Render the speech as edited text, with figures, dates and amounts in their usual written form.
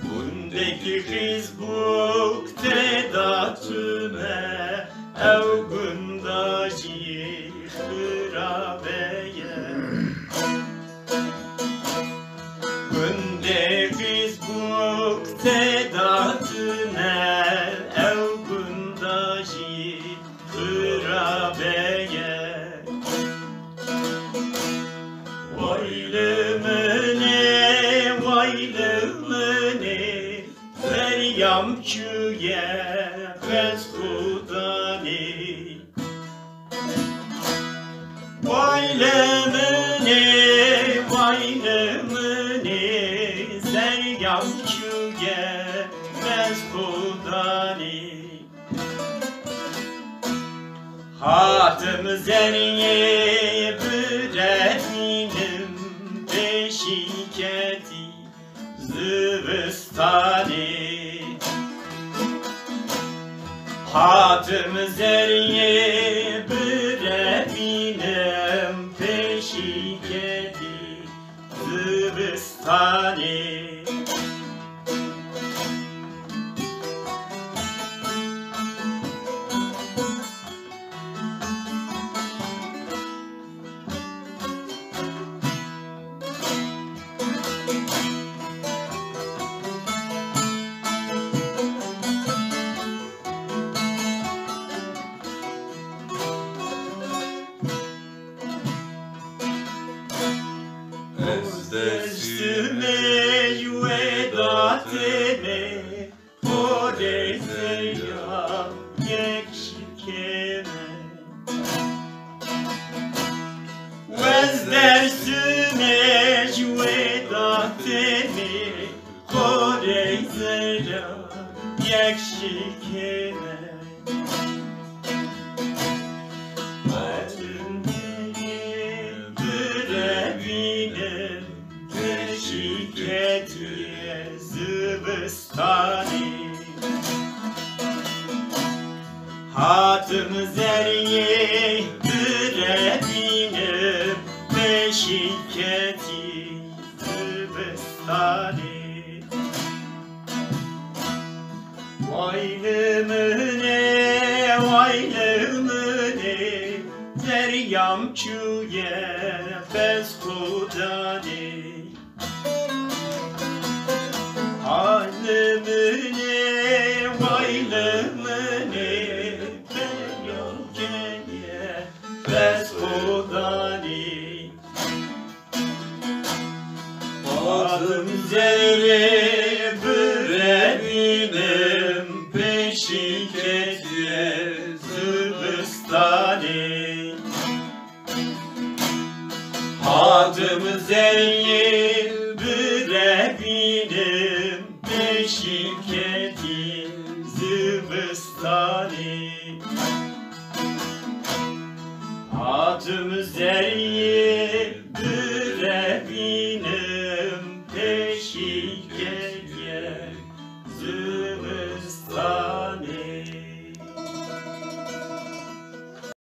Bundeki Hizbuk tedatüne evgunda jihırabeye Bundeki Hizbuk tedatüne evgunda jihırabeye Vaylımını feryamçüye bez hudani Vaylımını feryamçüye bez hudani Hatım zerye büreminim beşiketi zıvıstani Hatım zerye büreminim beşiketi zıvıstani Özdeşime yüvedatime Horezeya yekşikeme Özdeşime yüvedatime Horezeya yekşikeme Şiketiye zıvıstani Hatım zerye gürebinim Beşiketi zıvıstani Vaylımını deryamçuye bez hudani Halimini, vaylımını feryamçuye bez hudani Hatım zerre büreminim Beşiketiye zıvıstani Hatım zerre büreminim Beşiketi zıvıstani Hatım zerre